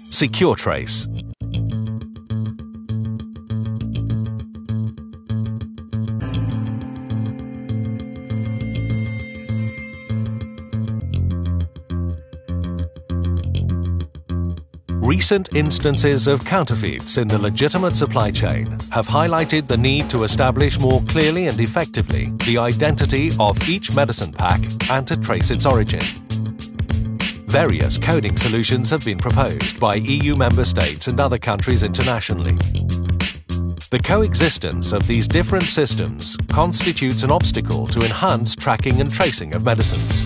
SecureTrace. Recent instances of counterfeits in the legitimate supply chain have highlighted the need to establish more clearly and effectively the identity of each medicine pack and to trace its origin. Various coding solutions have been proposed by EU member states and other countries internationally. The coexistence of these different systems constitutes an obstacle to enhance tracking and tracing of medicines.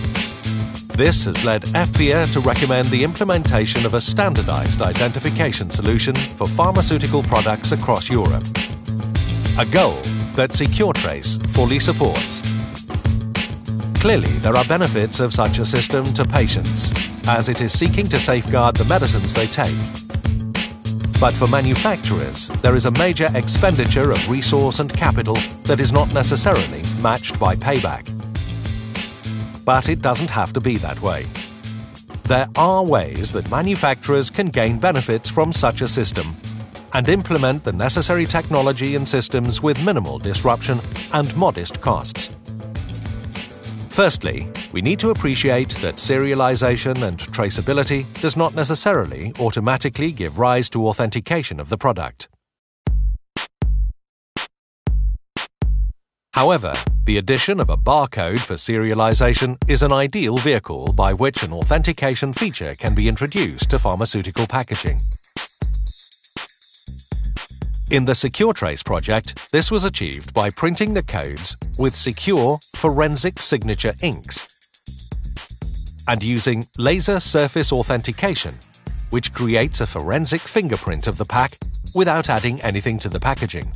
This has led EFPIA to recommend the implementation of a standardized identification solution for pharmaceutical products across Europe, a goal that SecureTrace fully supports. Clearly, there are benefits of such a system to patients, as it is seeking to safeguard the medicines they take. But for manufacturers, there is a major expenditure of resource and capital that is not necessarily matched by payback. But it doesn't have to be that way. There are ways that manufacturers can gain benefits from such a system and implement the necessary technology and systems with minimal disruption and modest costs. Firstly, we need to appreciate that serialization and traceability does not necessarily automatically give rise to authentication of the product. However, the addition of a barcode for serialization is an ideal vehicle by which an authentication feature can be introduced to pharmaceutical packaging. In the SecureTrace project, this was achieved by printing the codes with secure forensic signature inks and using laser surface authentication, which creates a forensic fingerprint of the pack without adding anything to the packaging.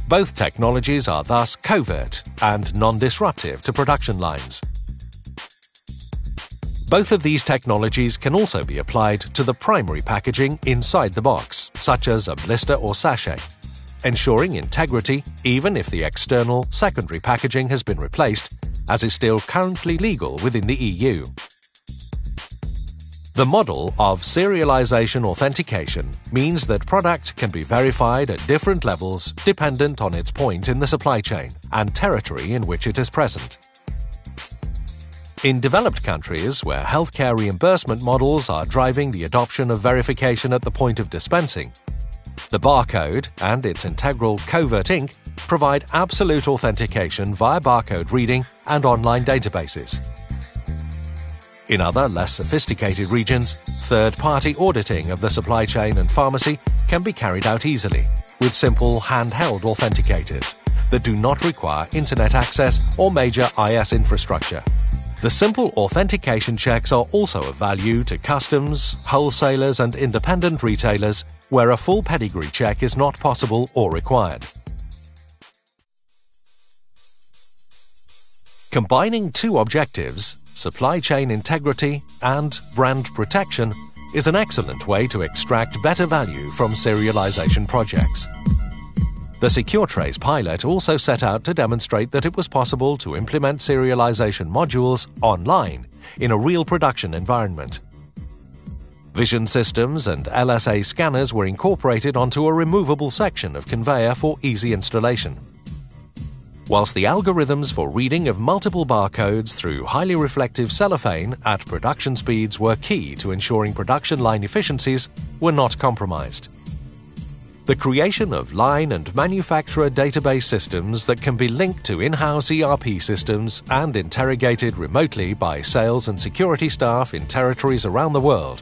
Both technologies are thus covert and non-disruptive to production lines. Both of these technologies can also be applied to the primary packaging inside the box, such as a blister or sachet, ensuring integrity even if the external secondary packaging has been replaced, as is still currently legal within the EU. The model of serialization authentication means that product can be verified at different levels dependent on its point in the supply chain and territory in which it is present. In developed countries where healthcare reimbursement models are driving the adoption of verification at the point of dispensing, the barcode and its integral covert ink provide absolute authentication via barcode reading and online databases. In other, less sophisticated regions, third-party auditing of the supply chain and pharmacy can be carried out easily, with simple handheld authenticators that do not require internet access or major IS infrastructure. The simple authentication checks are also of value to customs, wholesalers and independent retailers where a full pedigree check is not possible or required. Combining two objectives, supply chain integrity and brand protection, is an excellent way to extract better value from serialization projects. The SecureTrace pilot also set out to demonstrate that it was possible to implement serialization modules online in a real production environment. Vision systems and LSA scanners were incorporated onto a removable section of conveyor for easy installation. Whilst the algorithms for reading of multiple barcodes through highly reflective cellophane at production speeds were key to ensuring production line efficiencies were not compromised. The creation of line and manufacturer database systems that can be linked to in-house ERP systems and interrogated remotely by sales and security staff in territories around the world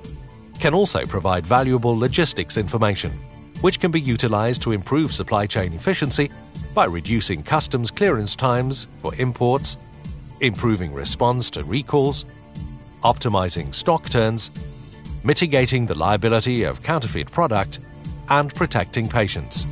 can also provide valuable logistics information, which can be utilized to improve supply chain efficiency by reducing customs clearance times for imports, improving response to recalls, optimizing stock turns, mitigating the liability of counterfeit product, and protecting patients.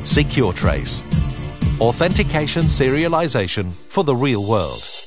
SecureTrace. Authentication serialization for the real world.